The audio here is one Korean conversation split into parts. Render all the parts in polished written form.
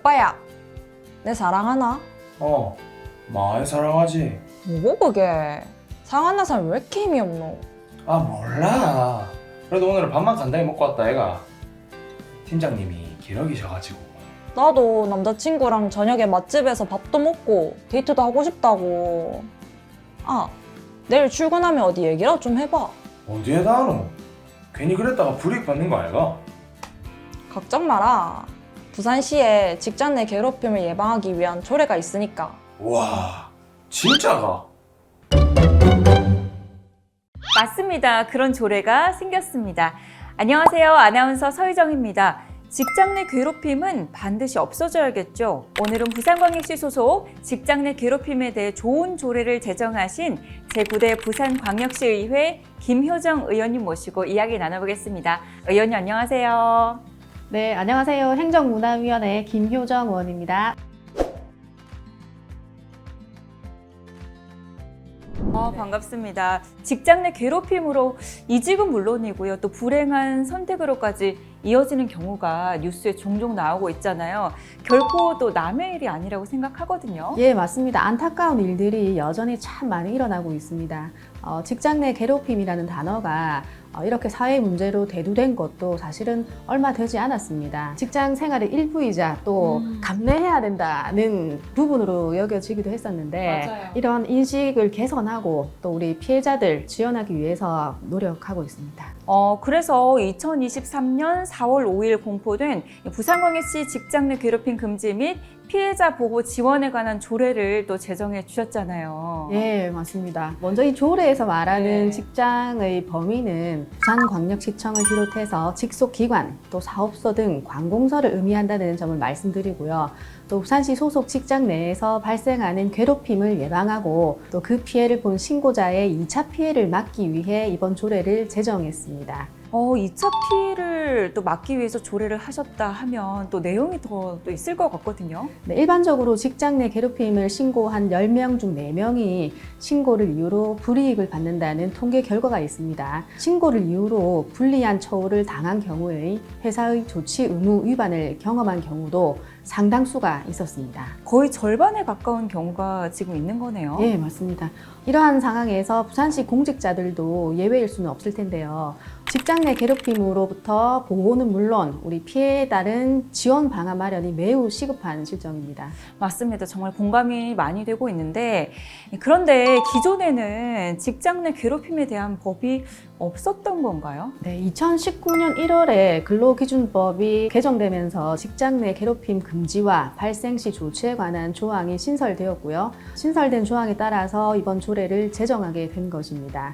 오빠야, 내 사랑하나? 많이 사랑하지. 뭐고 그게? 사랑한다는 사람 왜 이렇게 힘이 없노? 아, 몰라. 그래도 오늘은 밥만 간단히 먹고 왔다, 애가. 팀장님이 기러기셔가지고. 나도 남자친구랑 저녁에 맛집에서 밥도 먹고 데이트도 하고 싶다고. 아, 내일 출근하면 어디 얘기라도 좀 해봐. 어디에다 하노? 괜히 그랬다가 불이익 받는 거 아이가? 걱정 마라. 부산시에 직장 내 괴롭힘을 예방하기 위한 조례가 있으니까. 와, 진짜가? 맞습니다. 그런 조례가 생겼습니다. 안녕하세요. 아나운서 서유정입니다. 직장 내 괴롭힘은 반드시 없어져야겠죠. 오늘은 부산광역시 소속 직장 내 괴롭힘에 대해 좋은 조례를 제정하신 제9대 부산광역시의회 김효정 의원님 모시고 이야기 나눠보겠습니다. 의원님 안녕하세요. 네, 안녕하세요. 행정문화위원회 김효정 의원입니다. 반갑습니다. 직장 내 괴롭힘으로 이직은 물론이고요. 또 불행한 선택으로까지 이어지는 경우가 뉴스에 종종 나오고 있잖아요. 결코 또 남의 일이 아니라고 생각하거든요. 예, 맞습니다. 안타까운 일들이 여전히 참 많이 일어나고 있습니다. 직장 내 괴롭힘이라는 단어가 이렇게 사회 문제로 대두된 것도 사실은 얼마 되지 않았습니다. 직장 생활의 일부이자 또 감내해야 된다는 부분으로 여겨지기도 했었는데 맞아요. 이런 인식을 개선하고 또 우리 피해자들 지원하기 위해서 노력하고 있습니다. 그래서 2023년 4월 5일 공포된 부산광역시 직장 내 괴롭힘 금지 및 피해자 보호 지원에 관한 조례를 또 제정해 주셨잖아요. 예, 맞습니다. 먼저 이 조례에서 말하는 네. 직장의 범위는 부산광역시청을 비롯해서 직속기관, 또 사업소 등 관공서를 의미한다는 점을 말씀드리고요. 또 부산시 소속 직장 내에서 발생하는 괴롭힘을 예방하고 또 그 피해를 본 신고자의 2차 피해를 막기 위해 이번 조례를 제정했습니다. 2차 피해를 또 막기 위해서 조례를 하셨다 하면 또 내용이 더 또 있을 것 같거든요. 네, 일반적으로 직장 내 괴롭힘을 신고한 10명 중 4명이 신고를 이유로 불이익을 받는다는 통계 결과가 있습니다. 신고를 이유로 불리한 처우를 당한 경우에 회사의 조치 의무 위반을 경험한 경우도 상당수가 있었습니다. 거의 절반에 가까운 경우가 지금 있는 거네요. 예, 맞습니다. 이러한 상황에서 부산시 공직자들도 예외일 수는 없을 텐데요. 직장 내 괴롭힘으로부터 보호는 물론 우리 피해에 따른 지원 방안 마련이 매우 시급한 실정입니다. 맞습니다. 정말 공감이 많이 되고 있는데 그런데 기존에는 직장 내 괴롭힘에 대한 법이 없었던 건가요? 네, 2019년 1월에 근로기준법이 개정되면서 직장 내 괴롭힘 금지와 발생 시 조치에 관한 조항이 신설되었고요. 신설된 조항에 따라서 이번 조례를 제정하게 된 것입니다.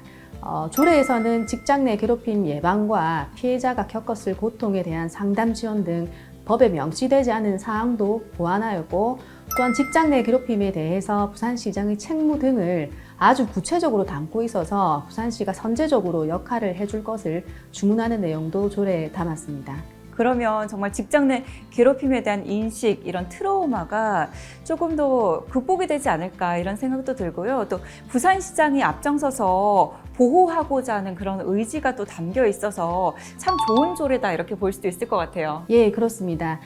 조례에서는 직장 내 괴롭힘 예방과 피해자가 겪었을 고통에 대한 상담 지원 등 법에 명시되지 않은 사항도 보완하였고 또한 직장 내 괴롭힘에 대해서 부산시장의 책무 등을 아주 구체적으로 담고 있어서 부산시가 선제적으로 역할을 해줄 것을 주문하는 내용도 조례에 담았습니다. 그러면 정말 직장 내 괴롭힘에 대한 인식, 이런 트라우마가 조금 더 극복이 되지 않을까 이런 생각도 들고요. 또 부산시장이 앞장서서 보호하고자 하는 그런 의지가 또 담겨 있어서 참 좋은 조례다 이렇게 볼 수도 있을 것 같아요. 예, 그렇습니다.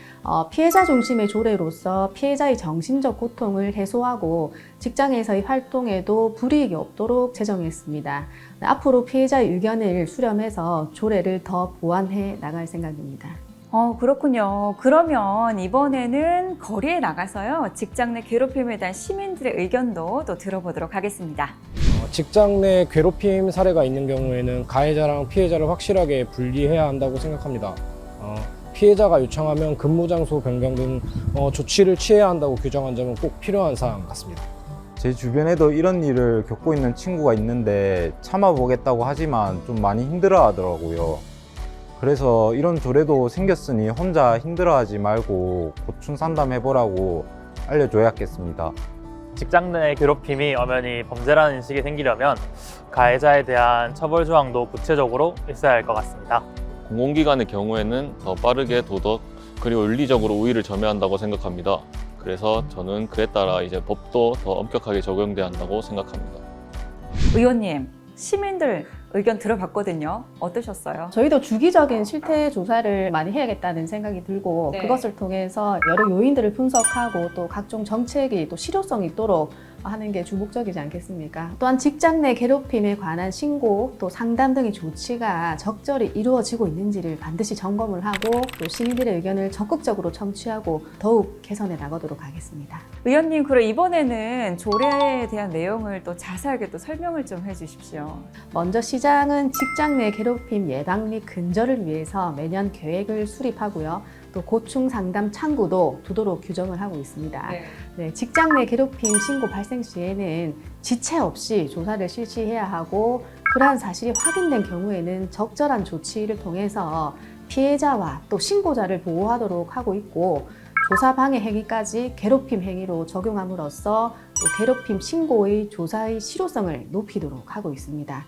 피해자 중심의 조례로서 피해자의 정신적 고통을 해소하고 직장에서의 활동에도 불이익이 없도록 제정했습니다. 앞으로 피해자의 의견을 수렴해서 조례를 더 보완해 나갈 생각입니다. 그렇군요. 그러면 이번에는 거리에 나가서요. 직장 내 괴롭힘에 대한 시민들의 의견도 또 들어보도록 하겠습니다. 직장 내 괴롭힘 사례가 있는 경우에는 가해자랑 피해자를 확실하게 분리해야 한다고 생각합니다. 피해자가 요청하면 근무 장소 변경 등 조치를 취해야 한다고 규정한 점은 꼭 필요한 사항 같습니다. 제 주변에도 이런 일을 겪고 있는 친구가 있는데 참아보겠다고 하지만 좀 많이 힘들어 하더라고요. 그래서 이런 조례도 생겼으니 혼자 힘들어하지 말고 고충 상담해보라고 알려줘야겠습니다. 직장 내 괴롭힘이 엄연히 범죄라는 인식이 생기려면 가해자에 대한 처벌 조항도 구체적으로 있어야 할 것 같습니다. 공공기관의 경우에는 더 빠르게 도덕 그리고 윤리적으로 우위를 점해한다고 생각합니다. 그래서 저는 그에 따라 이제 법도 더 엄격하게 적용돼야 한다고 생각합니다. 의원님, 시민들 의견 들어봤거든요. 어떠셨어요? 저희도 주기적인 실태 조사를 많이 해야겠다는 생각이 들고 네. 그것을 통해서 여러 요인들을 분석하고 또 각종 정책이 또 실효성이 있도록 하는 게 주목적이지 않겠습니까? 또한 직장 내 괴롭힘에 관한 신고 또 상담 등의 조치가 적절히 이루어지고 있는지를 반드시 점검을 하고 또 시민들의 의견을 적극적으로 청취하고 더욱 개선해 나가도록 하겠습니다. 의원님, 그럼 이번에는 조례에 대한 내용을 또 자세하게 또 설명을 좀 해주십시오. 먼저 시장은 직장 내 괴롭힘 예방 및 근절을 위해서 매년 계획을 수립하고요. 또 고충 상담 창구도 두도록 규정을 하고 있습니다. 네, 직장 내 괴롭힘 신고 발생 시에는 지체 없이 조사를 실시해야 하고 그러한 사실이 확인된 경우에는 적절한 조치를 통해서 피해자와 또 신고자를 보호하도록 하고 있고 조사 방해 행위까지 괴롭힘 행위로 적용함으로써 또 괴롭힘 신고의 조사의 실효성을 높이도록 하고 있습니다.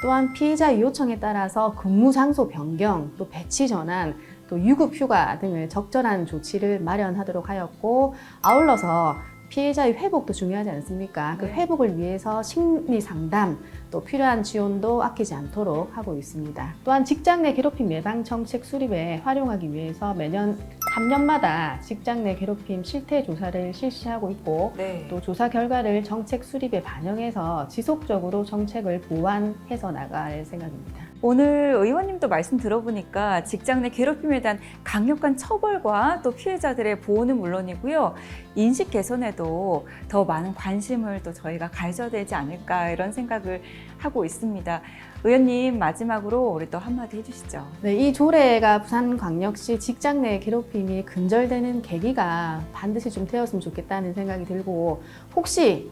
또한 피해자의 요청에 따라서 근무 장소 변경, 또 배치 전환, 또 유급 휴가 등을 적절한 조치를 마련하도록 하였고 아울러서 피해자의 회복도 중요하지 않습니까? 그 회복을 위해서 심리 상담, 또 필요한 지원도 아끼지 않도록 하고 있습니다. 또한 직장 내 괴롭힘 예방 정책 수립에 활용하기 위해서 매년 3년마다 직장 내 괴롭힘 실태 조사를 실시하고 있고 또 조사 결과를 정책 수립에 반영해서 지속적으로 정책을 보완해서 나갈 생각입니다. 오늘 의원님도 말씀 들어보니까 직장 내 괴롭힘에 대한 강력한 처벌과 또 피해자들의 보호는 물론이고요. 인식 개선에도 더 많은 관심을 또 저희가 가져야 되지 않을까 이런 생각을 하고 있습니다. 의원님, 마지막으로 우리 또 한마디 해주시죠. 네, 이 조례가 부산광역시 직장 내 괴롭힘이 근절되는 계기가 반드시 좀 되었으면 좋겠다는 생각이 들고 혹시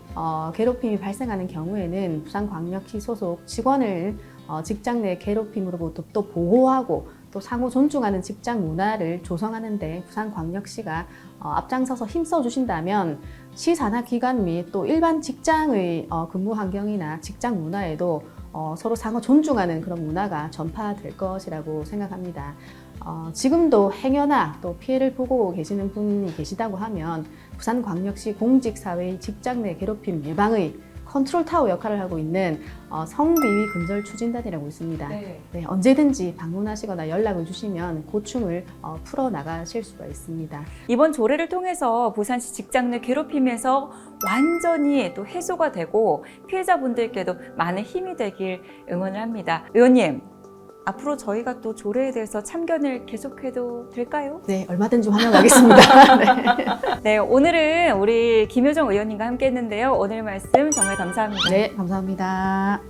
괴롭힘이 발생하는 경우에는 부산광역시 소속 직원을 직장 내 괴롭힘으로부터 또 보호하고 또 상호 존중하는 직장 문화를 조성하는 데 부산광역시가 앞장서서 힘써 주신다면 시산하기관 및 또 일반 직장의 근무 환경이나 직장 문화에도 서로 상호 존중하는 그런 문화가 전파될 것이라고 생각합니다. 지금도 행여나 또 피해를 보고 계시는 분이 계시다고 하면 부산광역시 공직사회의 직장 내 괴롭힘 예방의 컨트롤 타워 역할을 하고 있는 성비위 근절 추진단이라고 있습니다. 네, 언제든지 방문하시거나 연락을 주시면 고충을 풀어나가실 수가 있습니다. 이번 조례를 통해서 부산시 직장 내 괴롭힘에서 완전히 또 해소가 되고 피해자분들께도 많은 힘이 되길 응원을 합니다. 의원님, 앞으로 저희가 또 조례에 대해서 참견을 계속해도 될까요? 네, 얼마든지 환영하겠습니다. 네. 네, 오늘은 우리 김효정 의원님과 함께 했는데요. 오늘 말씀 정말 감사합니다. 네, 감사합니다.